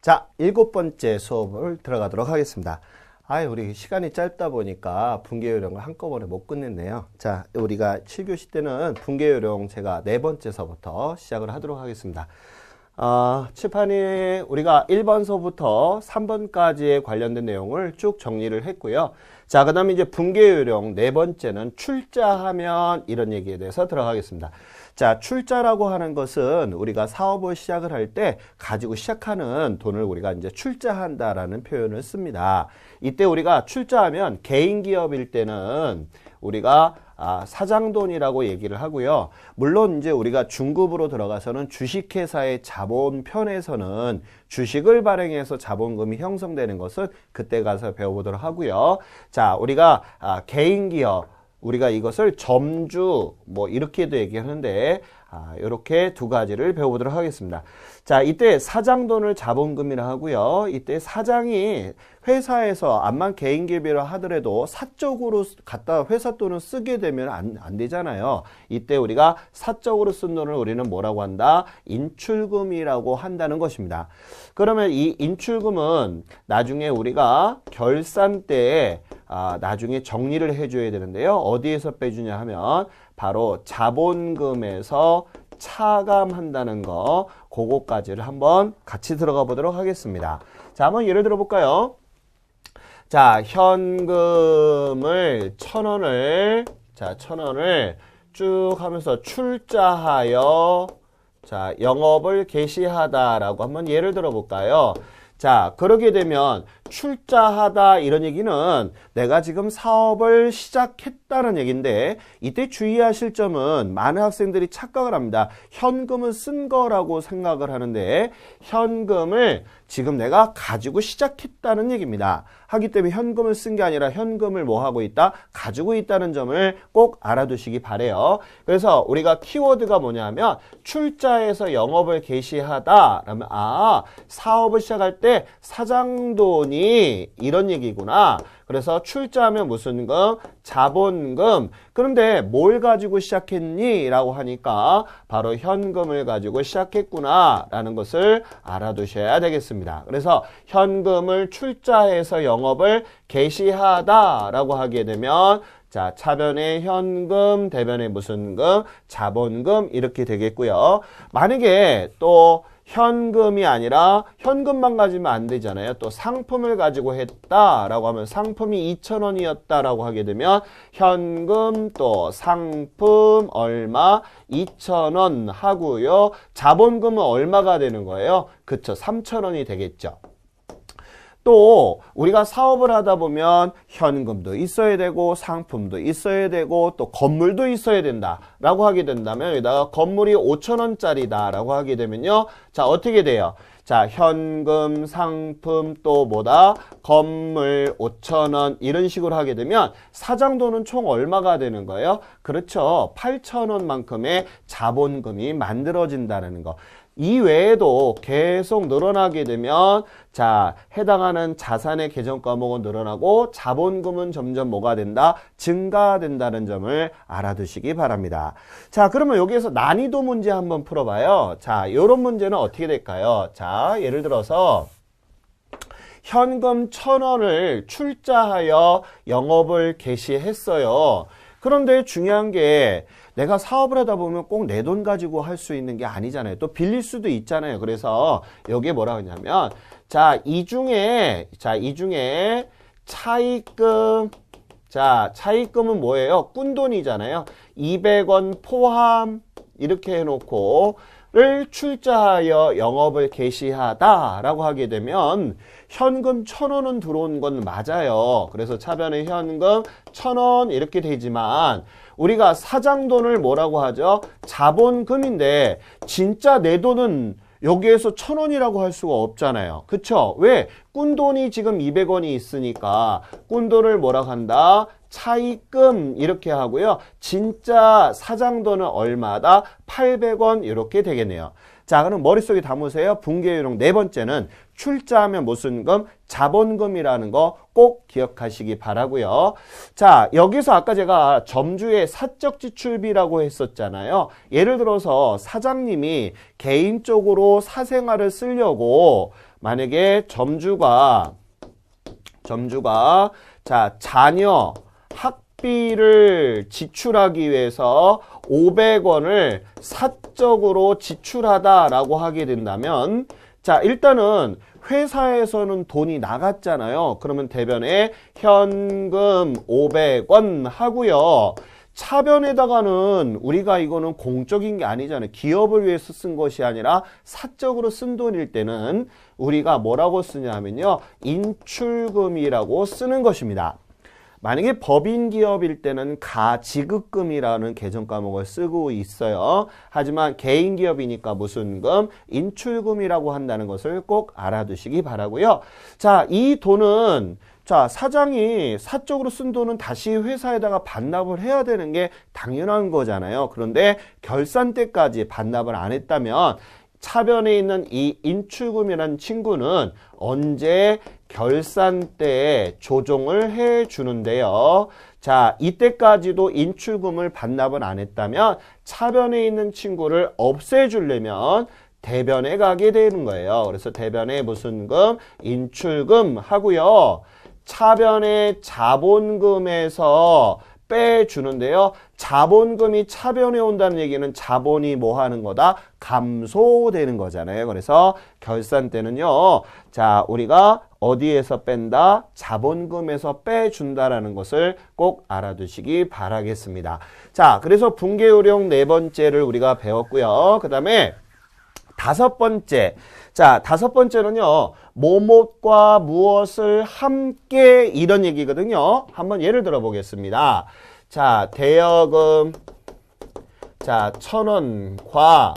자, 7번째 수업을 들어가도록 하겠습니다. 우리 시간이 짧다 보니까 분계요령을 한꺼번에 못 끝냈네요. 자, 우리가 7교시 때는 분계요령 제가 4번째서부터 시작을 하도록 하겠습니다. 칠판에 우리가 1번서부터 3번까지의 관련된 내용을 쭉 정리를 했고요. 자, 그 다음에 이제 분계요령 4번째는 출자하면 이런 얘기에 대해서 들어가겠습니다. 자, 출자라고 하는 것은 우리가 사업을 시작을 할 때 가지고 시작하는 돈을 우리가 이제 출자한다라는 표현을 씁니다. 이때 우리가 출자하면 개인 기업일 때는 우리가 사장돈이라고 얘기를 하고요. 물론 이제 우리가 중급으로 들어가서는 주식회사의 자본편에서는 주식을 발행해서 자본금이 형성되는 것은 그때 가서 배워보도록 하고요. 자, 우리가 개인 기업 우리가 이것을 점주 이렇게도 얘기하는데 이렇게 두 가지를 배워보도록 하겠습니다. 자, 이때 사장돈을 자본금이라 하고요. 이때 사장이 회사에서 암만 개인 기업이라 하더라도 사적으로 갖다 회사 돈을 쓰게 되면 안 되잖아요. 이때 우리가 사적으로 쓴 돈을 우리는 뭐라고 한다? 인출금이라고 한다는 것입니다. 그러면 이 인출금은 나중에 우리가 결산 때에 나중에 정리를 해줘야 되는데요. 어디에서 빼주냐 하면 바로 자본금에서 차감한다는 거, 그거까지를 한번 같이 들어가 보도록 하겠습니다. 자, 한번 예를 들어 볼까요? 자, 현금을 1,000원을, 자, 1,000원을 쭉 하면서 출자하여, 자, 영업을 개시하다라고 한번 예를 들어 볼까요? 자, 그러게 되면 출자하다 이런 얘기는 내가 지금 사업을 시작했다는 얘기인데 이때 주의하실 점은 많은 학생들이 착각을 합니다. 현금을 쓴 거라고 생각을 하는데 현금을 지금 내가 가지고 시작했다는 얘기입니다. 하기 때문에 현금을 쓴 게 아니라 현금을 뭐 하고 있다? 가지고 있다는 점을 꼭 알아두시기 바래요. 그래서 우리가 키워드가 뭐냐면 출자해서 영업을 개시하다 라면 사업을 시작할 때 사장돈이 이런 얘기구나. 그래서 출자하면 무슨 금? 자본금. 그런데 뭘 가지고 시작했니? 라고 하니까 바로 현금을 가지고 시작했구나 라는 것을 알아두셔야 되겠습니다. 그래서 현금을 출자해서 영업을 개시하다 라고 하게 되면 자, 차변에 현금, 대변에 무슨 금? 자본금 이렇게 되겠고요. 만약에 또 현금이 아니라 현금만 가지면 안 되잖아요. 또 상품을 가지고 했다라고 하면 상품이 2,000원이었다라고 하게 되면 현금 또 상품 얼마 2,000원 하고요. 자본금은 얼마가 되는 거예요? 그쵸, 3,000원이 되겠죠. 또 우리가 사업을 하다 보면 현금도 있어야 되고 상품도 있어야 되고 또 건물도 있어야 된다 라고 하게 된다면 여기다가 건물이 5,000원짜리다 라고 하게 되면요. 자, 어떻게 돼요? 자, 현금, 상품 또 뭐다? 건물 5,000원 이런 식으로 하게 되면 사장돈은 총 얼마가 되는 거예요? 그렇죠. 8,000원만큼의 자본금이 만들어진다는 거. 이 외에도 계속 늘어나게 되면 자, 해당하는 자산의 계정 과목은 늘어나고 자본금은 점점 뭐가 된다? 증가된다는 점을 알아두시기 바랍니다. 자, 그러면 여기에서 난이도 문제 한번 풀어봐요. 자, 이런 문제는 어떻게 될까요? 자, 예를 들어서 현금 1,000원을 출자하여 영업을 개시했어요. 그런데 중요한 게 내가 사업을 하다 보면 꼭 내 돈 가지고 할 수 있는 게 아니잖아요. 또 빌릴 수도 있잖아요. 그래서 여기에 뭐라고 하냐면 자, 이 중에 차입금. 자, 차입금은 뭐예요? 꾼돈이잖아요. 200원 포함 이렇게 해놓고 를 출자하여 영업을 개시하다 라고 하게 되면 현금 1,000원은 들어온 건 맞아요. 그래서 차변에 현금 1,000원 이렇게 되지만 우리가 사장돈을 뭐라고 하죠? 자본금인데 진짜 내 돈은 여기에서 1,000원이라고 할 수가 없잖아요. 그쵸? 왜? 꾼돈이 지금 200원이 있으니까 꾼돈을 뭐라고 한다? 차입금 이렇게 하고요. 진짜 사장돈은 얼마다? 800원 이렇게 되겠네요. 자, 그럼 머릿속에 담으세요. 붕괴요령 네 번째는 출자하면 무슨 금? 자본금이라는 거 꼭 기억하시기 바라고요. 자, 여기서 아까 제가 점주의 사적 지출비라고 했었잖아요. 예를 들어서 사장님이 개인적으로 사생활을 쓰려고 만약에 점주가 자, 자녀 학비를 지출하기 위해서 500원을 사적으로 지출하다라고 하게 된다면, 자, 일단은 회사에서는 돈이 나갔잖아요. 그러면 대변에 현금 500원 하고요. 차변에다가는 우리가 이거는 공적인 게 아니잖아요. 기업을 위해서 쓴 것이 아니라 사적으로 쓴 돈일 때는 우리가 뭐라고 쓰냐면요. 인출금이라고 쓰는 것입니다. 만약에 법인 기업일 때는 가지급금이라는 개정 과목을 쓰고 있어요. 하지만 개인 기업이니까 무슨 금? 인출금이라고 한다는 것을 꼭 알아두시기 바라고요. 자, 이 돈은 자, 사장이 사적으로 쓴 돈은 다시 회사에다가 반납을 해야 되는 게 당연한 거잖아요. 그런데 결산 때까지 반납을 안 했다면 차변에 있는 이 인출금이라는 친구는 언제 결산 때에 조정을 해 주는데요. 자, 이때까지도 인출금을 반납을 안 했다면 차변에 있는 친구를 없애주려면 대변에 가게 되는 거예요. 그래서 대변에 무슨 금? 인출금 하고요. 차변의 자본금에서 빼주는데요. 자본금이 차변에 온다는 얘기는 자본이 뭐 하는 거다? 감소되는 거잖아요. 그래서 결산 때는요. 자, 우리가 어디에서 뺀다? 자본금에서 빼준다라는 것을 꼭 알아두시기 바라겠습니다. 자, 그래서 붕괴요령 네 번째를 우리가 배웠고요. 그 다음에 다섯 번째. 자, 다섯 번째는요. 뭐뭇과 무엇을 함께 이런 얘기거든요. 한번 예를 들어 보겠습니다. 자, 대여금 자, 1,000원과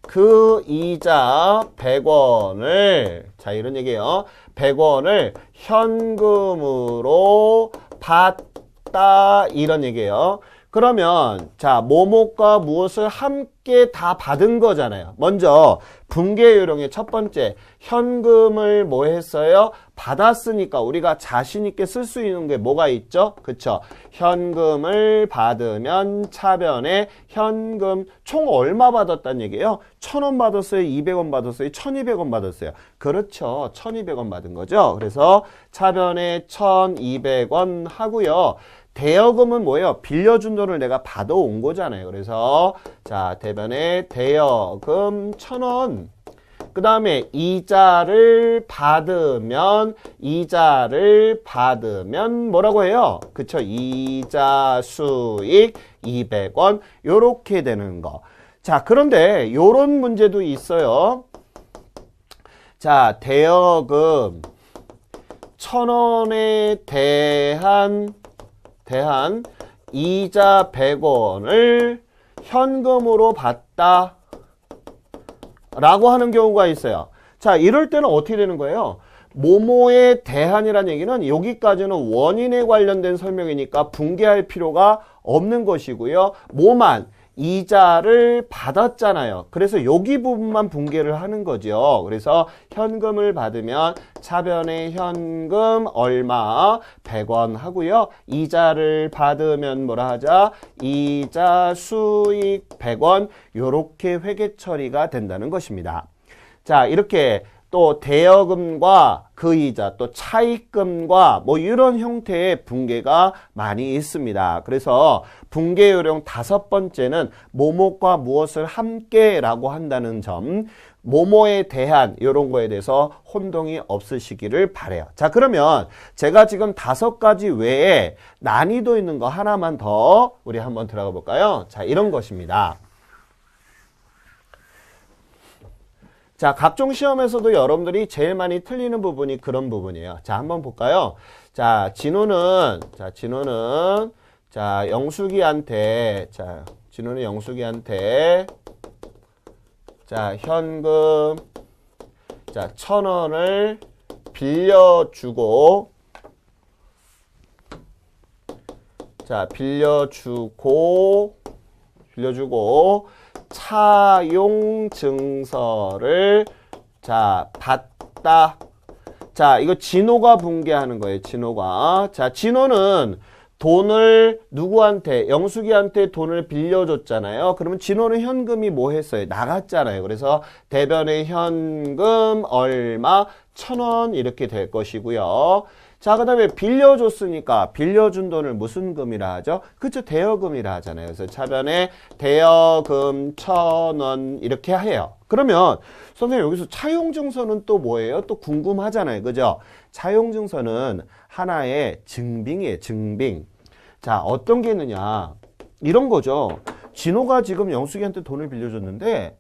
그 이자 100원을 자, 이런 얘기예요. 100원을 현금으로 받다 이런 얘기예요. 그러면 자, 뭐뭇과 무엇을 함께 다 받은 거잖아요. 먼저 붕괴요령의 첫 번째, 현금을 뭐 했어요? 받았으니까 우리가 자신 있게 쓸 수 있는 게 뭐가 있죠? 그쵸? 현금을 받으면 차변에 현금 총 얼마 받았다는 얘기예요? 1,000원 받았어요? 200원 받았어요? 1,200원 받았어요? 그렇죠. 1,200원 받은 거죠. 그래서 차변에 1,200원 하고요. 대여금은 뭐예요? 빌려준 돈을 내가 받아온 거잖아요. 그래서 자, 대변에 대여금 1,000원. 그 다음에 이자를 받으면 뭐라고 해요? 그쵸? 이자 수익 200원 요렇게 되는 거. 자, 그런데 요런 문제도 있어요. 자, 대여금 1,000원에 대한 이자 100원을 현금으로 받다 라고 하는 경우가 있어요. 자, 이럴 때는 어떻게 되는 거예요? 뭐뭐에 대한이라는 얘기는 여기까지는 원인에 관련된 설명이니까 붕괴할 필요가 없는 것이고요. 뭐만 이자를 받았잖아요. 그래서 여기 부분만 붕괴를 하는 거죠. 그래서 현금을 받으면 차변에 현금 얼마 100원 하고요. 이자를 받으면 뭐라 하자? 이자 수익 100원 요렇게 회계 처리가 된다는 것입니다. 자, 이렇게 또 대여금과 그 이자 또 차입금과 뭐 이런 형태의 붕괴가 많이 있습니다. 그래서 붕괴요령 다섯 번째는 뭐뭇과 무엇을 함께라고 한다는 점, 뭐뭐에 대한 이런 거에 대해서 혼동이 없으시기를 바라요. 자, 그러면 제가 지금 5가지 외에 난이도 있는 거 하나만 더 우리 한번 들어가 볼까요? 자, 이런 것입니다. 자, 각종 시험에서도 여러분들이 제일 많이 틀리는 부분이 그런 부분이에요. 자, 한번 볼까요? 자, 진호는 영숙이한테 자, 현금 1,000원을 빌려주고 자, 빌려주고 차용 증서를 자, 받다. 자, 이거 진호가 붕괴하는 거예요. 진호가. 자, 진호는 돈을 누구한테, 영숙이한테 돈을 빌려줬잖아요. 그러면 진호는 현금이 뭐 했어요? 나갔잖아요. 그래서 대변의 현금 얼마? 1,000원 이렇게 될 것이고요. 자, 그 다음에 빌려줬으니까 빌려준 돈을 무슨 금이라 하죠? 그쵸, 대여금이라 하잖아요. 그래서 차변에 대여금 1,000원 이렇게 해요. 그러면 선생님 여기서 차용증서는 또 뭐예요? 또 궁금하잖아요. 그죠? 차용증서는 하나의 증빙이에요. 증빙. 자, 어떤 게 있느냐. 이런 거죠. 진호가 지금 영숙이한테 돈을 빌려줬는데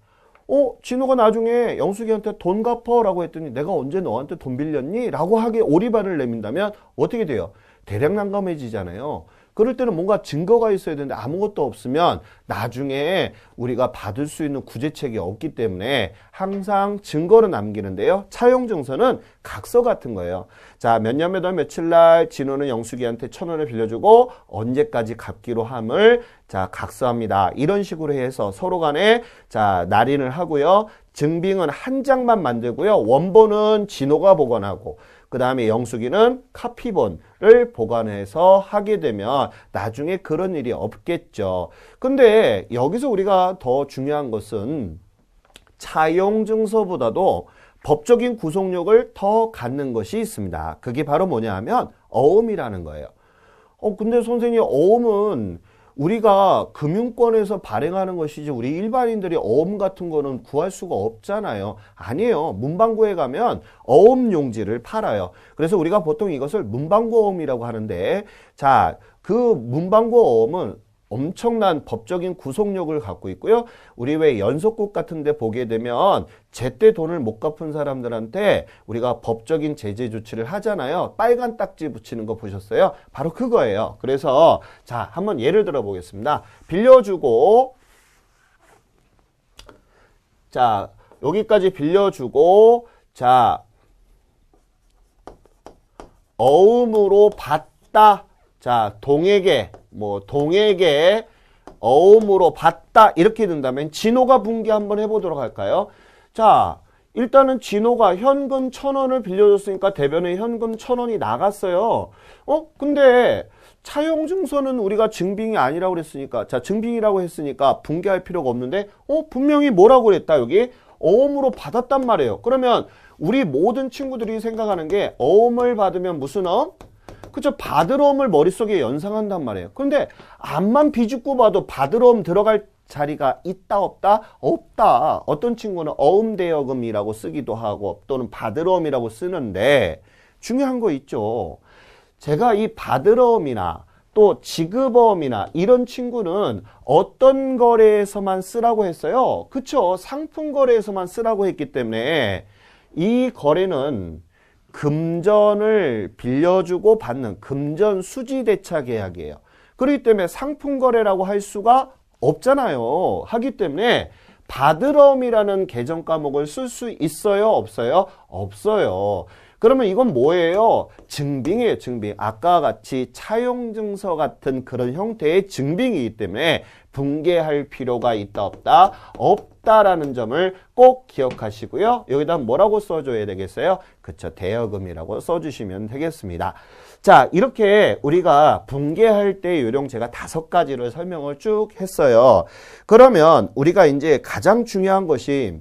진호가 나중에 영숙이한테 돈 갚어 라고 했더니 내가 언제 너한테 돈 빌렸니? 라고 하게 오리발을 내민다면 어떻게 돼요? 대략 난감해지잖아요. 그럴 때는 뭔가 증거가 있어야 되는데 아무것도 없으면 나중에 우리가 받을 수 있는 구제책이 없기 때문에 항상 증거를 남기는데요. 차용증서는 각서 같은 거예요. 자, 몇 년 몇 월 며칠 날 진호는 영숙이한테 1,000원을 빌려주고 언제까지 갚기로 함을 자, 각서합니다. 이런 식으로 해서 서로 간에 자, 날인을 하고요. 증빙은 한 장만 만들고요. 원본은 진호가 보관하고 그 다음에 영숙이는 카피본을 보관해서 하게 되면 나중에 그런 일이 없겠죠. 근데 여기서 우리가 더 중요한 것은 차용증서보다도 법적인 구속력을 더 갖는 것이 있습니다. 그게 바로 뭐냐 하면 어음이라는 거예요. 근데 선생님 어음은 우리가 금융권에서 발행하는 것이지 우리 일반인들이 어음 같은 거는 구할 수가 없잖아요. 아니에요. 문방구에 가면 어음 용지를 팔아요. 그래서 우리가 보통 이것을 문방구 어음이라고 하는데 자, 그 문방구 어음은 엄청난 법적인 구속력을 갖고 있고요. 우리 왜 연속국 같은 데 보게 되면 제때 돈을 못 갚은 사람들한테 우리가 법적인 제재 조치를 하잖아요. 빨간 딱지 붙이는 거 보셨어요? 바로 그거예요. 그래서 자, 한번 예를 들어 보겠습니다. 빌려주고 자, 여기까지 빌려주고 자, 어음으로 받다. 자, 동에게 어음으로 받다 이렇게 된다면 진호가 붕괴 한번 해보도록 할까요? 자, 일단은 진호가 현금 1,000원을 빌려줬으니까 대변에 현금 1,000원이 나갔어요. 근데 차용증서는 우리가 증빙이 아니라고 그랬으니까 자, 증빙이라고 했으니까 붕괴할 필요가 없는데 분명히 뭐라고 그랬다 여기? 어음으로 받았단 말이에요. 그러면 우리 모든 친구들이 생각하는 게 어음을 받으면 무슨 어음? 그쵸? 받을 어음을 머릿속에 연상한단 말이에요. 그런데 앞만 비집고 봐도 받을 어음 들어갈 자리가 있다 없다? 없다. 어떤 친구는 어음대여금이라고 쓰기도 하고 또는 받을 어음이라고 쓰는데 중요한 거 있죠. 제가 이 받을 어음이나 또 지급어음이나 이런 친구는 어떤 거래에서만 쓰라고 했어요? 그쵸? 상품 거래에서만 쓰라고 했기 때문에 이 거래는 금전을 빌려주고 받는 금전 수지 대차 계약이에요. 그렇기 때문에 상품 거래라고 할 수가 없잖아요. 하기 때문에 받을 어음이라는 개정 과목을 쓸 수 있어요? 없어요? 없어요. 그러면 이건 뭐예요? 증빙이에요. 증빙. 아까와 같이 차용증서 같은 그런 형태의 증빙이기 때문에 붕괴할 필요가 있다 없다? 없다라는 점을 꼭 기억하시고요. 여기다 뭐라고 써줘야 되겠어요? 그쵸, 대여금이라고 써주시면 되겠습니다. 자, 이렇게 우리가 붕괴할 때 요령 제가 5가지를 설명을 쭉 했어요. 그러면 우리가 이제 가장 중요한 것이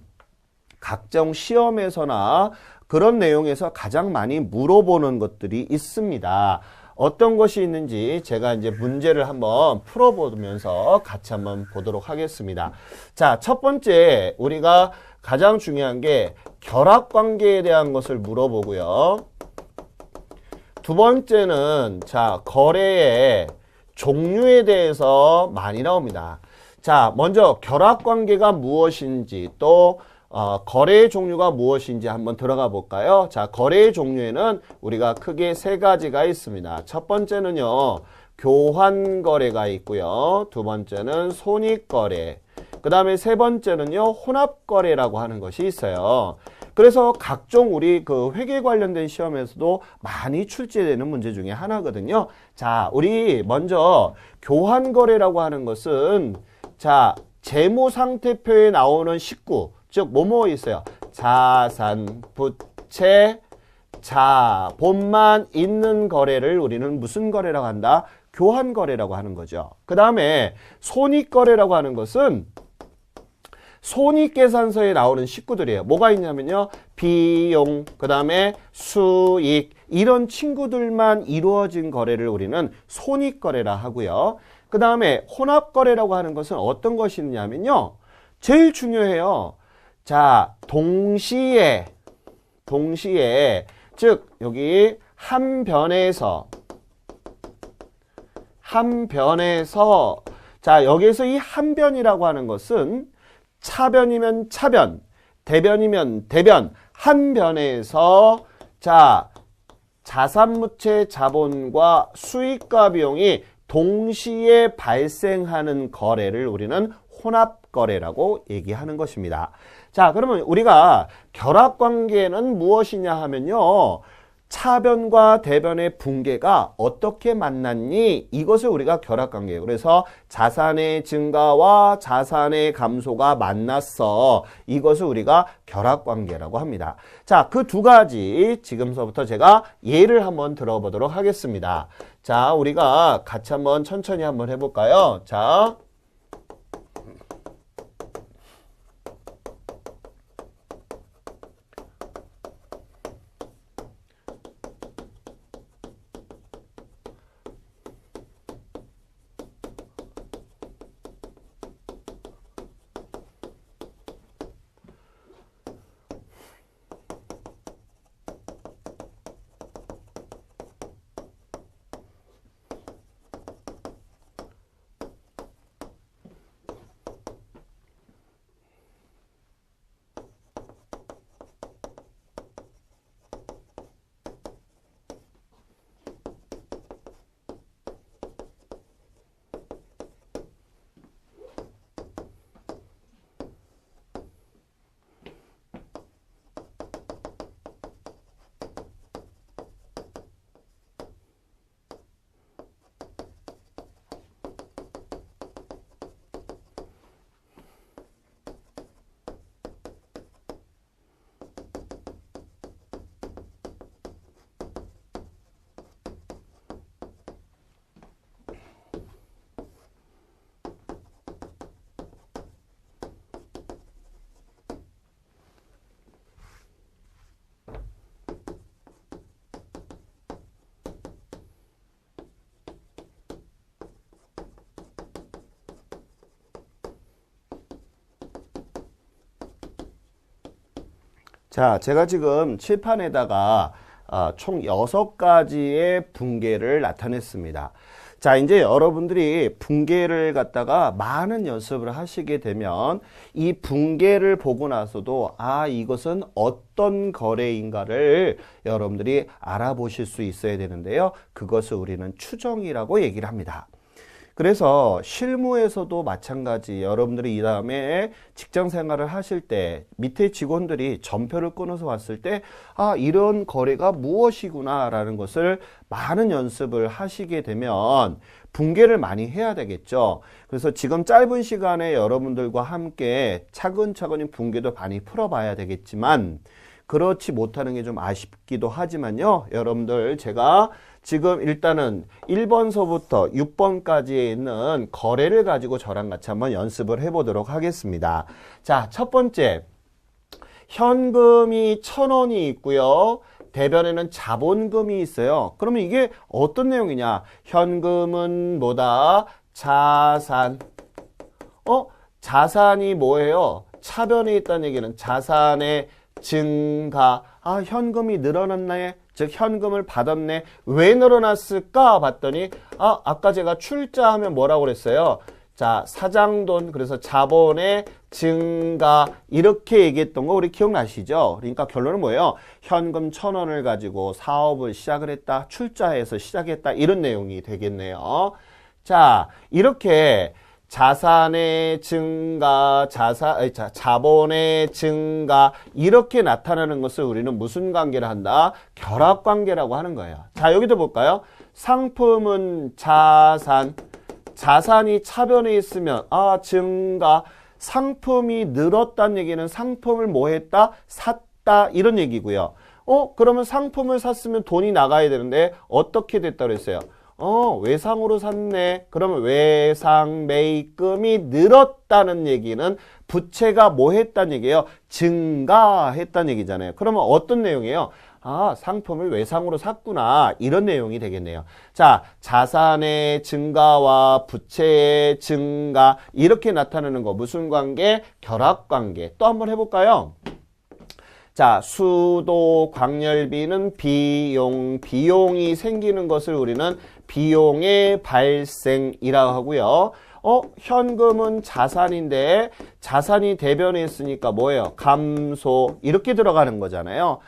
각종 시험에서나 그런 내용에서 가장 많이 물어보는 것들이 있습니다. 어떤 것이 있는지 제가 이제 문제를 한번 풀어보면서 같이 한번 보도록 하겠습니다. 자, 첫 번째 우리가 가장 중요한 게 결합관계에 대한 것을 물어보고요. 두 번째는 자, 거래의 종류에 대해서 많이 나옵니다. 자, 먼저 결합관계가 무엇인지 또 거래의 종류가 무엇인지 한번 들어가 볼까요? 자, 거래의 종류에는 우리가 크게 3가지가 있습니다. 첫 번째는요, 교환거래가 있고요. 두 번째는 손익거래. 그 다음에 세 번째는요, 혼합거래라고 하는 것이 있어요. 그래서 각종 우리 그 회계 관련된 시험에서도 많이 출제되는 문제 중에 하나거든요. 자, 우리 먼저 교환거래라고 하는 것은 자, 재무상태표에 나오는 식구, 즉 뭐뭐 있어요? 자산, 부채, 자본만 있는 거래를 우리는 무슨 거래라고 한다? 교환거래라고 하는 거죠. 그 다음에 손익거래라고 하는 것은 손익계산서에 나오는 식구들이에요. 뭐가 있냐면요. 비용, 그 다음에 수익, 이런 친구들만 이루어진 거래를 우리는 손익거래라 하고요. 그 다음에 혼합거래라고 하는 것은 어떤 것이 있냐면요. 제일 중요해요. 자, 동시에, 즉, 여기 한 변에서, 자, 여기에서 이 한 변이라고 하는 것은 차변이면 차변, 대변이면 대변, 한 변에서 자, 자산무채 자본과 수익과 비용이 동시에 발생하는 거래를 우리는 혼합거래라고 얘기하는 것입니다. 자, 그러면 우리가 결합관계는 무엇이냐 하면요. 차변과 대변의 붕괴가 어떻게 만났니? 이것을 우리가 결합관계예요. 그래서 자산의 증가와 자산의 감소가 만났어. 이것을 우리가 결합관계라고 합니다. 자, 그 두 가지 지금서부터 제가 예를 한번 들어보도록 하겠습니다. 자, 우리가 같이 한번 천천히 한번 해볼까요? 자. 자, 제가 지금 칠판에다가 총 6가지의 붕괴를 나타냈습니다. 자, 이제 여러분들이 붕괴를 갖다가 많은 연습을 하시게 되면 이 붕괴를 보고 나서도 이것은 어떤 거래인가를 여러분들이 알아보실 수 있어야 되는데요. 그것을 우리는 추정이라고 얘기를 합니다. 그래서 실무에서도 마찬가지, 여러분들이 이 다음에 직장 생활을 하실 때 밑에 직원들이 전표를 끊어서 왔을 때 이런 거래가 무엇이구나 라는 것을 많은 연습을 하시게 되면 붕괴를 많이 해야 되겠죠. 그래서 지금 짧은 시간에 여러분들과 함께 차근차근히 붕괴도 많이 풀어봐야 되겠지만 그렇지 못하는 게 좀 아쉽기도 하지만요. 여러분들 제가 지금 일단은 1번서부터 6번까지에 있는 거래를 가지고 저랑 같이 한번 연습을 해보도록 하겠습니다. 자, 첫 번째, 현금이 1,000원이 있고요. 대변에는 자본금이 있어요. 그러면 이게 어떤 내용이냐? 현금은 뭐다? 자산. 자산이 뭐예요? 차변에 있다는 얘기는 자산의 증가. 현금이 늘어났네. 즉 현금을 받았네. 왜 늘어났을까 봤더니 아까 제가 출자하면 뭐라고 그랬어요? 자, 사장돈, 그래서 자본의 증가, 이렇게 얘기했던 거 우리 기억나시죠? 그러니까 결론은 뭐예요? 현금 1,000원을 가지고 사업을 시작을 했다, 출자해서 시작했다, 이런 내용이 되겠네요. 자, 이렇게 자산의 증가, 자본의 증가 이렇게 나타나는 것을 우리는 무슨 관계를 한다? 결합관계라고 하는 거예요. 자, 여기도 볼까요? 상품은 자산이 차변에 있으면 증가, 상품이 늘었다는 얘기는 상품을 뭐 했다? 샀다 이런 얘기고요. 그러면 상품을 샀으면 돈이 나가야 되는데 어떻게 됐다 그랬어요? 외상으로 샀네. 그러면 외상 매입금이 늘었다는 얘기는 부채가 뭐 했다는 얘기예요? 증가했다는 얘기잖아요. 그러면 어떤 내용이에요? 상품을 외상으로 샀구나. 이런 내용이 되겠네요. 자, 자산의 증가와 부채의 증가 이렇게 나타나는 거 무슨 관계? 결합관계. 또 한번 해볼까요? 자, 수도 광열비는 비용이 생기는 것을 우리는 비용의 발생이라고 하고요. 현금은 자산인데 자산이 대변에 있으니까 뭐예요? 감소 이렇게 들어가는 거잖아요.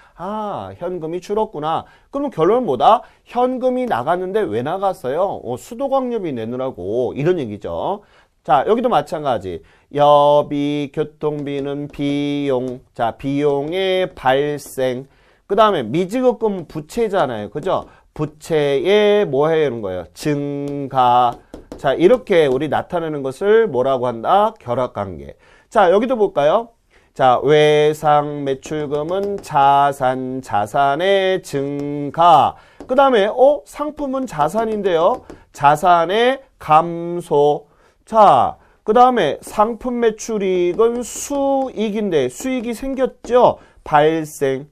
현금이 줄었구나. 그러면 결론은 뭐다? 현금이 나갔는데 왜 나갔어요? 수도광열비 내느라고 이런 얘기죠. 자, 여기도 마찬가지. 여비, 교통비는 비용. 자, 비용의 발생. 그 다음에 미지급금은 부채잖아요. 그죠? 부채에 뭐 해야 하는 거예요? 증가. 자, 이렇게 우리 나타내는 것을 뭐라고 한다? 결합관계. 자, 여기도 볼까요? 자, 외상 매출금은 자산의 증가. 그 다음에, 상품은 자산인데요. 자산의 감소. 자, 그 다음에 상품 매출이익은 수익인데 수익이 생겼죠? 발생.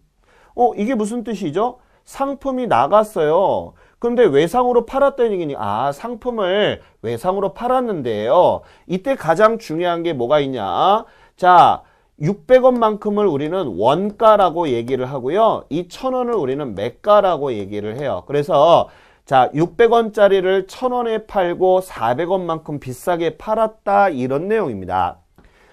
이게 무슨 뜻이죠? 상품이 나갔어요. 그런데 외상으로 팔았다는 얘기니 상품을 외상으로 팔았는데요. 이때 가장 중요한 게 뭐가 있냐? 자, 600원만큼을 우리는 원가라고 얘기를 하고요. 이 1000원을 우리는 매가라고 얘기를 해요. 그래서 자, 600원짜리를 1000원에 팔고 400원만큼 비싸게 팔았다 이런 내용입니다.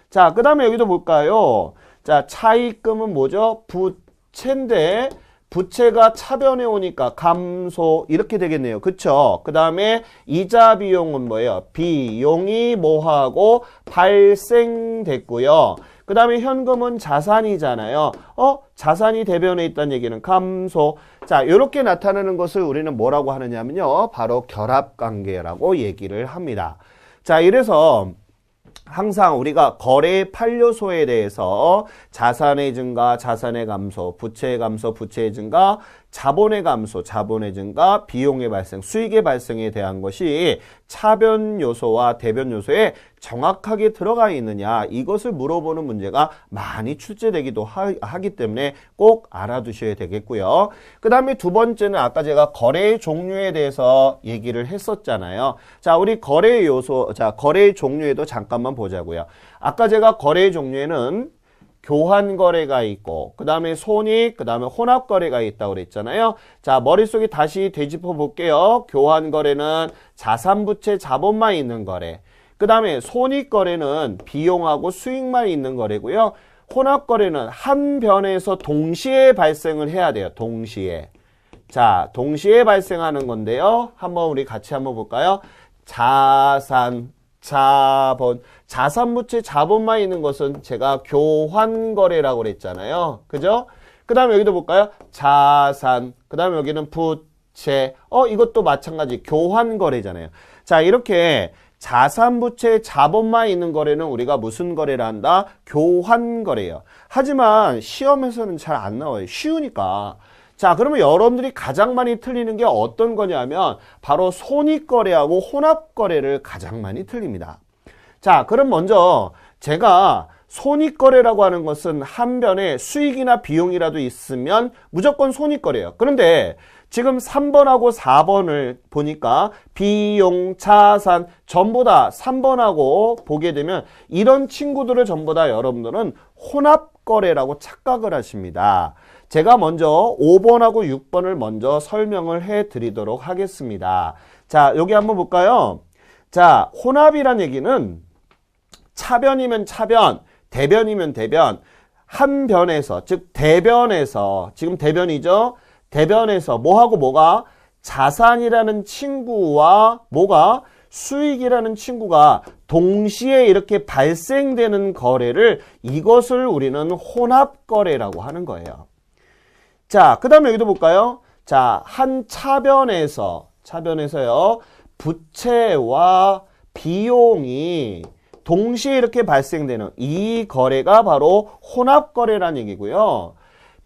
자, 그 다음에 여기도 볼까요? 자, 차입금은 뭐죠? 부채인데 부채가 차변에 오니까 감소 이렇게 되겠네요. 그쵸? 그 다음에 이자 비용은 뭐예요? 비용이 뭐하고 발생됐고요. 그 다음에 현금은 자산이잖아요. 자산이 대변에 있다는 얘기는 감소. 자, 이렇게 나타나는 것을 우리는 뭐라고 하느냐면요. 바로 결합관계라고 얘기를 합니다. 자, 이래서 항상 우리가 거래의 8요소에 대해서 자산의 증가, 자산의 감소, 부채의 감소, 부채의 증가, 자본의 감소, 자본의 증가, 비용의 발생, 수익의 발생에 대한 것이 차변 요소와 대변 요소에 정확하게 들어가 있느냐 이것을 물어보는 문제가 많이 출제되기도 하기 때문에 꼭 알아두셔야 되겠고요. 그 다음에 두 번째는 아까 제가 거래의 종류에 대해서 얘기를 했었잖아요. 자, 우리 거래의 요소, 자, 거래의 종류에도 잠깐만 보자고요. 아까 제가 거래의 종류에는 교환거래가 있고 그 다음에 손익, 그 다음에 혼합거래가 있다고 그랬잖아요. 자, 머릿속에 다시 되짚어 볼게요. 교환거래는 자산부채 자본만 있는 거래. 그 다음에 손익거래는 비용하고 수익만 있는 거래고요. 혼합거래는 한 변에서 동시에 발생을 해야 돼요. 동시에. 자, 동시에 발생하는 건데요. 한번 우리 같이 한번 볼까요? 자산, 자본, 자산부채 자본만 있는 것은 제가 교환거래라고 그랬잖아요. 그죠? 그 다음에 여기도 볼까요? 자산, 그 다음에 여기는 부채. 이것도 마찬가지 교환거래잖아요. 자, 이렇게 자산부채 자본만 있는 거래는 우리가 무슨 거래를 한다? 교환거래예요. 하지만 시험에서는 잘 안 나와요. 쉬우니까. 자, 그러면 여러분들이 가장 많이 틀리는 게 어떤 거냐면 바로 손익거래하고 혼합거래를 가장 많이 틀립니다. 자, 그럼 먼저 제가 손익거래라고 하는 것은 한 변에 수익이나 비용이라도 있으면 무조건 손익거래예요. 그런데 지금 3번하고 4번을 보니까 비용, 자산 전부 다 3번하고 보게 되면 이런 친구들을 전부 다 여러분들은 혼합거래라고 착각을 하십니다. 제가 먼저 5번하고 6번을 먼저 설명을 해 드리도록 하겠습니다. 자, 여기 한번 볼까요? 자, 혼합이란 얘기는 차변이면 차변, 대변이면 대변, 한 변에서, 즉 대변에서, 지금 대변이죠? 대변에서 뭐하고 뭐가? 자산이라는 친구와 뭐가? 수익이라는 친구가 동시에 이렇게 발생되는 거래를 이것을 우리는 혼합거래라고 하는 거예요. 자, 그 다음에 여기도 볼까요? 자, 한 차변에서요. 부채와 비용이 동시에 이렇게 발생되는 이 거래가 바로 혼합거래라는 얘기고요.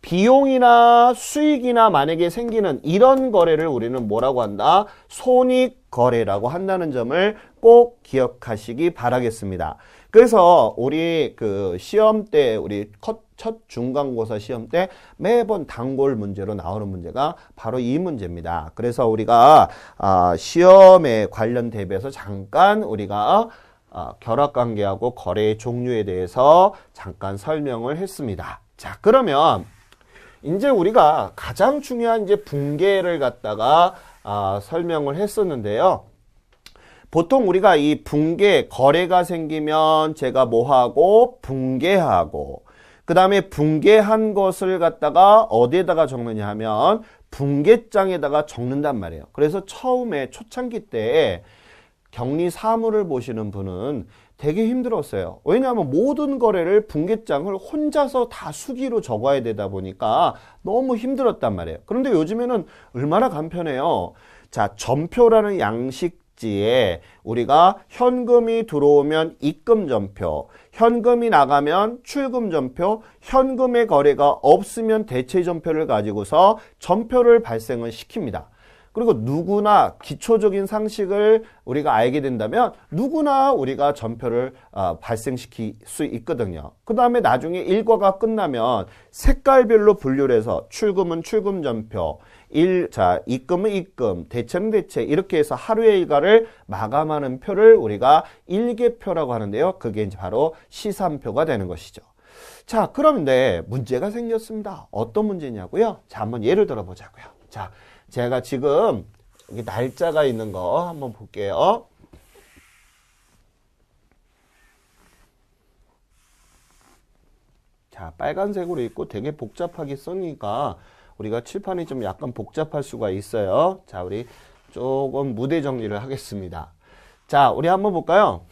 비용이나 수익이나 만약에 생기는 이런 거래를 우리는 뭐라고 한다? 손익거래라고 한다는 점을 꼭 기억하시기 바라겠습니다. 그래서 우리 그 시험 때 우리 첫 중간고사 시험 때 매번 단골 문제로 나오는 문제가 바로 이 문제입니다. 그래서 우리가 시험에 관련 대비해서 잠깐 우리가 결합관계하고 거래의 종류에 대해서 잠깐 설명을 했습니다. 자, 그러면 이제 우리가 가장 중요한 이제 붕괴를 갖다가 설명을 했었는데요. 보통 우리가 이 붕괴, 거래가 생기면 제가 뭐하고 붕괴하고 그 다음에 붕괴한 것을 갖다가 어디에다가 적느냐 하면 붕괴장에다가 적는단 말이에요. 그래서 처음에 초창기 때 격리 사무를 보시는 분은 되게 힘들었어요. 왜냐하면 모든 거래를 붕괴장을 혼자서 다 수기로 적어야 되다 보니까 너무 힘들었단 말이에요. 그런데 요즘에는 얼마나 간편해요. 자, 전표라는 양식지에 우리가 현금이 들어오면 입금 전표, 현금이 나가면 출금 전표, 현금의 거래가 없으면 대체 전표를 가지고서 전표를 발생을 시킵니다. 그리고 누구나 기초적인 상식을 우리가 알게 된다면 누구나 우리가 전표를 발생시킬 수 있거든요. 그 다음에 나중에 일과가 끝나면 색깔별로 분류를 해서 출금은 출금 전표, 입금은 입금, 대체는 대체 이렇게 해서 하루의 일과를 마감하는 표를 우리가 일개표라고 하는데요. 그게 이제 바로 시산표가 되는 것이죠. 자, 그런데 문제가 생겼습니다. 어떤 문제냐고요? 자, 한번 예를 들어 보자고요. 자, 제가 지금 여기 날짜가 있는 거 한번 볼게요. 자, 빨간색으로 있고 되게 복잡하게 쓰니까 우리가 칠판이 좀 약간 복잡할 수가 있어요. 자, 우리 조금 무대 정리를 하겠습니다. 자, 우리 한번 볼까요?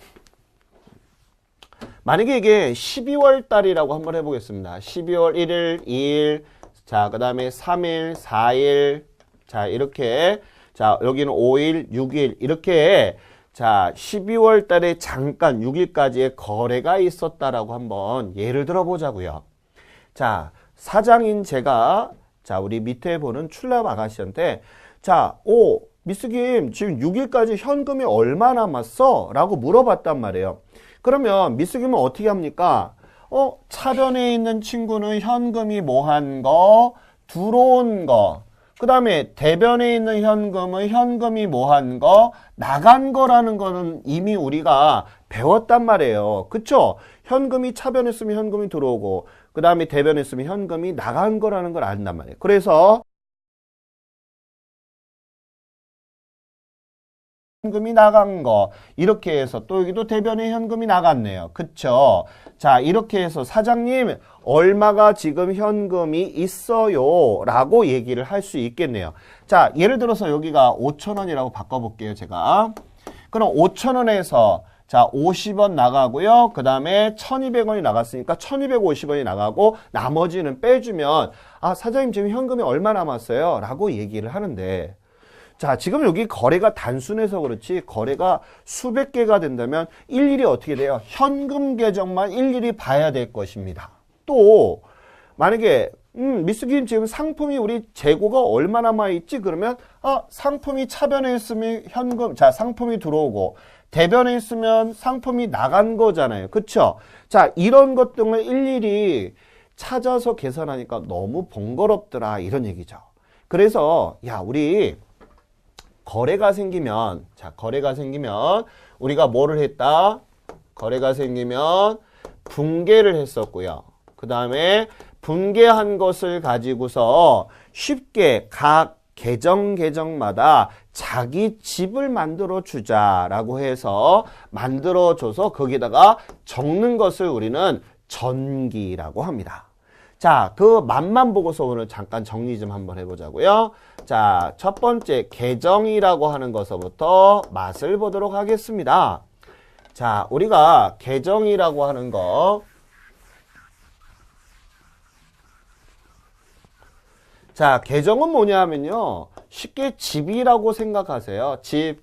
만약에 이게 12월 달이라고 한번 해보겠습니다. 12월 1일, 2일, 자, 그 다음에 3일, 4일, 자, 이렇게, 자, 여기는 5일, 6일, 이렇게, 자, 12월 달에 잠깐 6일까지의 거래가 있었다라고 한번 예를 들어 보자고요. 자, 사장인 제가, 자, 우리 밑에 보는 출납 아가씨한테, 자, 미스 김, 지금 6일까지 현금이 얼마 남았어? 라고 물어봤단 말이에요. 그러면 미스 김은 어떻게 합니까? 차변에 있는 친구는 현금이 뭐한 거, 들어온 거. 그 다음에 대변에 있는 현금은 현금이 뭐한 거, 나간 거라는 거는 이미 우리가 배웠단 말이에요. 그쵸? 현금이 차변에 있으면 현금이 들어오고 그 다음에 대변에 있으면 현금이 나간 거라는 걸 안단 말이에요. 그래서 현금이 나간 거 이렇게 해서 또 여기도 대변에 현금이 나갔네요. 그쵸? 자, 이렇게 해서 사장님 얼마가 지금 현금이 있어요 라고 얘기를 할 수 있겠네요. 자, 예를 들어서 여기가 5,000원이라고 바꿔볼게요. 제가 그럼 5,000원에서 자 50원 나가고요. 그 다음에 1,200원이 나갔으니까 1,250원이 나가고 나머지는 빼주면 사장님 지금 현금이 얼마 남았어요 라고 얘기를 하는데, 자, 지금 여기 거래가 단순해서 그렇지 거래가 수백 개가 된다면 일일이 어떻게 돼요? 현금 계정만 일일이 봐야 될 것입니다. 또 만약에 미스 김 지금 상품이 우리 재고가 얼마 남아있지? 그러면 상품이 차변에 있으면 현금, 자, 상품이 들어오고 대변에 있으면 상품이 나간 거잖아요. 그쵸? 자, 이런 것 등을 일일이 찾아서 계산하니까 너무 번거롭더라 이런 얘기죠. 그래서 우리 거래가 생기면, 자, 거래가 생기면 우리가 뭐를 했다? 거래가 생기면 붕괴를 했었고요. 그 다음에 붕괴한 것을 가지고서 쉽게 각 계정마다 자기 집을 만들어 주자라고 해서 만들어 줘서 거기다가 적는 것을 우리는 전기라고 합니다. 자, 그 맛만 보고서 오늘 잠깐 정리 좀 한번 해보자고요. 자, 첫 번째 계정이라고 하는 것서부터 맛을 보도록 하겠습니다. 자, 우리가 계정이라고 하는 거, 자, 계정은 뭐냐 하면요, 쉽게 집이라고 생각하세요. 집.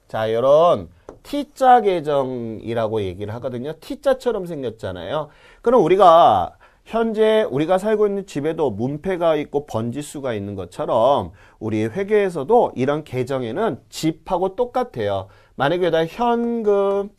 자, 이런 T자 계정이라고 얘기를 하거든요. T자처럼 생겼잖아요. 그럼 우리가 현재 우리가 살고 있는 집에도 문패가 있고 번지수가 있는 것처럼 우리 회계에서도 이런 계정에는 집하고 똑같아요. 만약에 여기다 현금,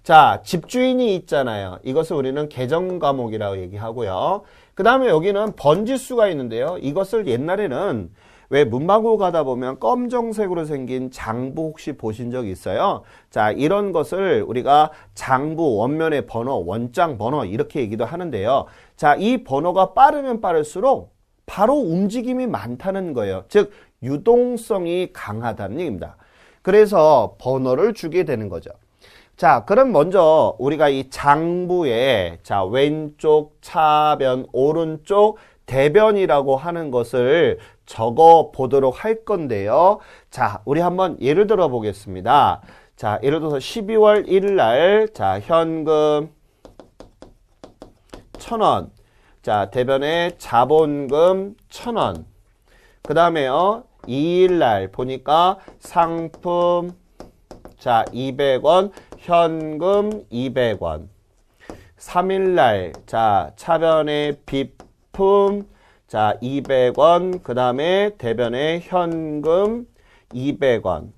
자, 집주인이 있잖아요. 이것을 우리는 계정 과목이라고 얘기하고요. 그 다음에 여기는 번지수가 있는데요. 이것을 옛날에는 왜 문방구 가다 보면 검정색으로 생긴 장부 혹시 보신 적 있어요? 자, 이런 것을 우리가 장부, 원면의 번호, 원장 번호 이렇게 얘기도 하는데요. 자, 이 번호가 빠르면 빠를수록 바로 움직임이 많다는 거예요. 즉, 유동성이 강하다는 얘기입니다. 그래서 번호를 주게 되는 거죠. 자, 그럼 먼저 우리가 이 장부에 자, 왼쪽 차변, 오른쪽 대변이라고 하는 것을 적어 보도록 할 건데요. 자, 우리 한번 예를 들어 보겠습니다. 자, 예를 들어서 12월 1일 날, 자, 현금 1,000원. 자, 대변에 자본금 1,000원. 그 다음에요, 2일 날 보니까 상품, 자, 200원, 현금 200원. 3일 날, 자, 차변에 비품, 자, 200원, 그 다음에 대변에 현금 200원.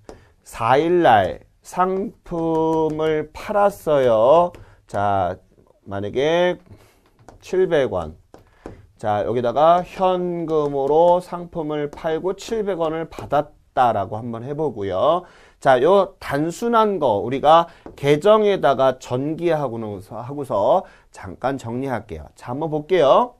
4일날 상품을 팔았어요. 자, 만약에 700원. 자, 여기다가 현금으로 상품을 팔고 700원을 받았다라고 한번 해보고요. 자, 요 단순한 거 우리가 계정에다가 전기하고서 잠깐 정리할게요. 자, 한번 볼게요.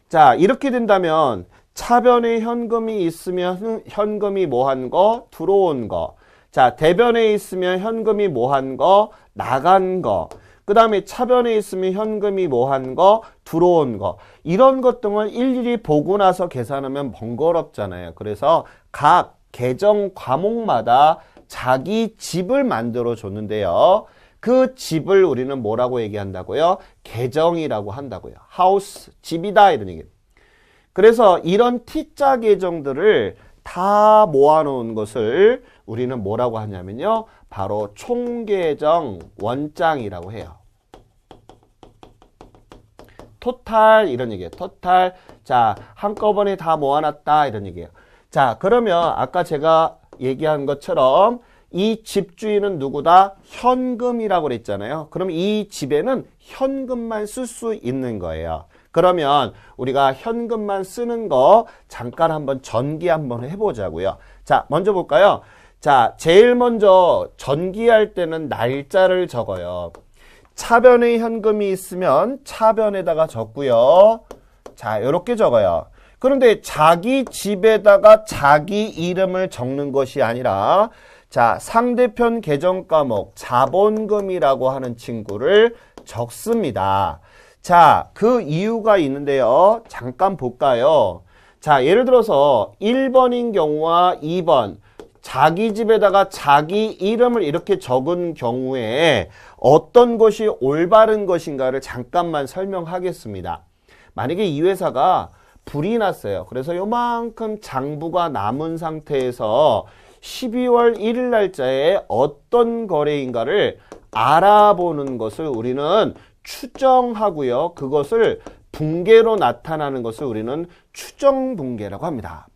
자, 이렇게 된다면 차변에 현금이 있으면 현금이 뭐한 거? 들어온 거. 자, 대변에 있으면 현금이 뭐한 거? 나간 거. 그 다음에 차변에 있으면 현금이 뭐한 거? 들어온 거. 이런 것 등을 일일이 보고 나서 계산하면 번거롭잖아요. 그래서 각 계정 과목마다 자기 집을 만들어 줬는데요. 그 집을 우리는 뭐라고 얘기한다고요? 계정이라고 한다고요. 하우스, 집이다 이런 얘기예요. 그래서 이런 T자 계정들을 다 모아놓은 것을 우리는 뭐라고 하냐면요. 바로 총계정 원장이라고 해요. 토탈 이런 얘기예요. 토탈. 자, 한꺼번에 다 모아놨다 이런 얘기예요. 자, 그러면 아까 제가 얘기한 것처럼 이 집주인은 누구다? 현금이라고 그랬잖아요. 그럼 이 집에는 현금만 쓸 수 있는 거예요. 그러면 우리가 현금만 쓰는 거 잠깐 한번 전기 한번 해보자고요. 자, 먼저 볼까요? 자, 제일 먼저 전기할 때는 날짜를 적어요. 차변에 현금이 있으면 차변에다가 적고요. 자, 이렇게 적어요. 그런데 자기 집에다가 자기 이름을 적는 것이 아니라 자, 상대편 계정 과목 자본금이라고 하는 친구를 적습니다. 자, 그 이유가 있는데요. 잠깐 볼까요? 자, 예를 들어서 1번인 경우와 2번 자기 집에다가 자기 이름을 이렇게 적은 경우에 어떤 것이 올바른 것인가를 잠깐만 설명하겠습니다. 만약에 이 회사가 불이 났어요. 그래서 요만큼 장부가 남은 상태에서 12월 1일 날짜에 어떤 거래인가를 알아보는 것을 우리는 추정하고요. 그것을 붕괴로 나타나는 것을 우리는 추정붕괴라고 합니다.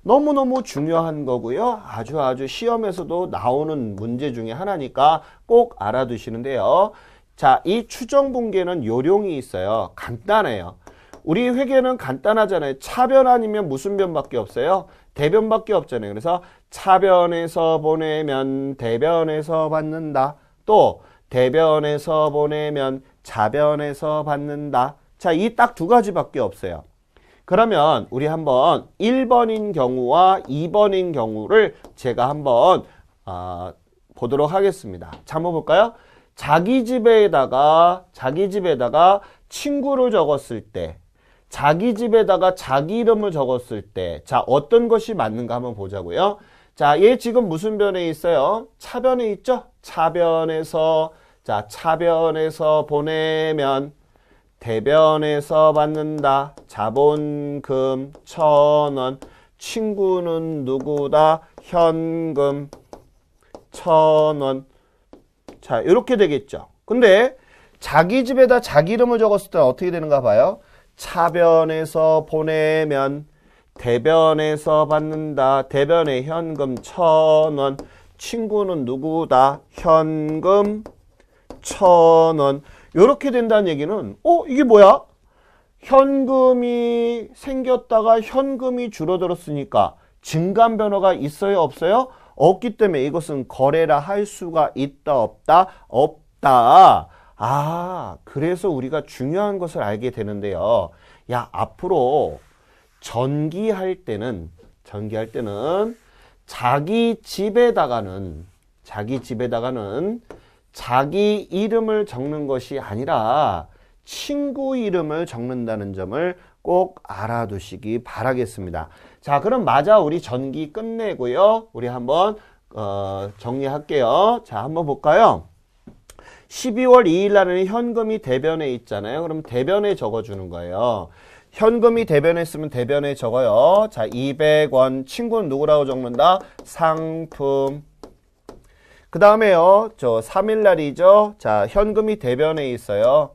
너무너무 중요한 거고요. 아주 시험에서도 나오는 문제 중에 하나니까 꼭 알아두시는데요. 자, 이 추정붕괴는 요령이 있어요. 간단해요. 우리 회계는 간단하잖아요. 차변 아니면 무슨 변밖에 없어요? 대변밖에 없잖아요. 그래서 차변에서 보내면 대변에서 받는다. 또 대변에서 보내면 차변에서 받는다. 자, 이 딱 두 가지밖에 없어요. 그러면 우리 한번 1번인 경우와 2번인 경우를 제가 한번 보도록 하겠습니다. 자, 한번 볼까요? 자기 집에다가 친구를 적었을 때, 자기 집에다가 자기 이름을 적었을 때, 자, 어떤 것이 맞는가 한번 보자고요. 자, 얘 지금 무슨 변에 있어요? 차변에 있죠? 차변에서, 자, 차변에서 보내면 대변에서 받는다. 자본금 1,000원. 친구는 누구다? 현금 1,000원. 자, 이렇게 되겠죠. 근데 자기 집에다 자기 이름을 적었을 때 어떻게 되는가 봐요. 차변에서 보내면 대변에서 받는다. 대변에 현금 1,000원. 친구는 누구다? 현금 1,000원. 이렇게 된다는 얘기는 이게 뭐야? 현금이 생겼다가 현금이 줄어들었으니까 증감 변화가 있어요? 없어요? 없기 때문에 이것은 거래라 할 수가 있다? 없다? 없다. 아, 그래서 우리가 중요한 것을 알게 되는데요. 야, 앞으로 전기할 때는 자기 집에다가는 자기 이름을 적는 것이 아니라 친구 이름을 적는다는 점을 꼭 알아두시기 바라겠습니다. 자, 그럼 마저 우리 전기 끝내고요. 우리 한번 정리할게요. 자, 한번 볼까요? 12월 2일 날은 현금이 대변에 있잖아요. 그럼 대변에 적어주는 거예요. 현금이 대변에 있으면 대변에 적어요. 자, 200원. 친구는 누구라고 적는다? 상품. 그 다음에요. 저 3일 날이죠. 자, 현금이 대변에 있어요.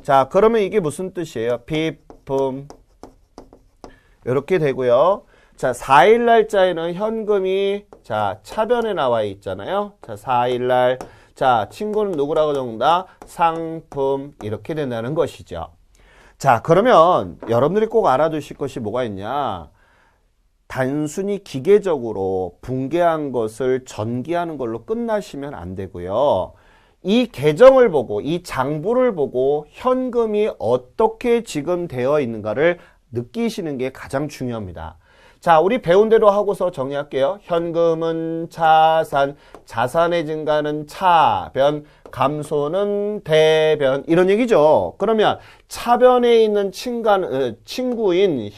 자, 그러면 이게 무슨 뜻이에요? 비품. 이렇게 되고요. 자, 4일 날짜에는 현금이 자, 차변에 나와 있잖아요. 자, 4일 날. 자, 친구는 누구라고 적는다? 상품. 이렇게 된다는 것이죠. 자, 그러면 여러분들이 꼭 알아두실 것이 뭐가 있냐? 단순히 기계적으로 붕괴한 것을 전기하는 걸로 끝나시면 안 되고요. 이 계정을 보고 이 장부를 보고 현금이 어떻게 지금 되어 있는가를 느끼시는 게 가장 중요합니다. 자, 우리 배운 대로 하고서 정리할게요. 현금은 자산, 자산의 증가는 차변, 감소는 대변, 이런 얘기죠. 그러면 차변에 있는 친구인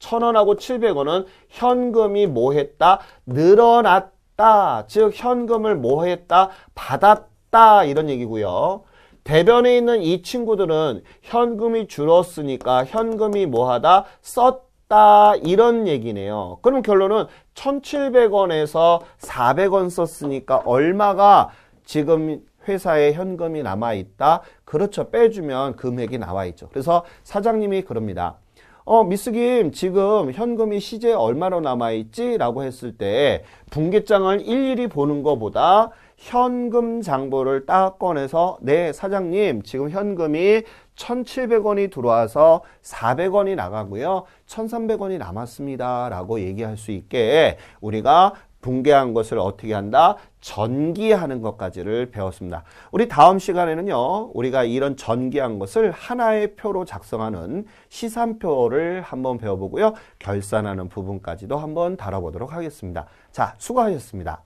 1,000원하고 700원은 현금이 뭐 했다? 늘어났다. 즉 현금을 뭐 했다? 받았다. 이런 얘기고요. 대변에 있는 이 친구들은 현금이 줄었으니까 현금이 뭐 하다? 썼다. 이런 얘기네요. 그럼 결론은 1,700원에서 400원 썼으니까 얼마가 지금 회사에 현금이 남아있다? 그렇죠. 빼주면 금액이 나와있죠. 그래서 사장님이 그럽니다. 미스 김, 지금 현금이 시제에 얼마나 남아있지? 라고 했을 때 분기장을 일일이 보는 것보다 현금 장부를 딱 꺼내서 네, 사장님, 지금 현금이 1,700원이 들어와서 400원이 나가고요. 1,300원이 남았습니다. 라고 얘기할 수 있게 우리가 붕괴한 것을 어떻게 한다? 전기하는 것까지를 배웠습니다. 우리 다음 시간에는요, 우리가 이런 전기한 것을 하나의 표로 작성하는 시산표를 한번 배워보고요, 결산하는 부분까지도 한번 다뤄보도록 하겠습니다. 자, 수고하셨습니다.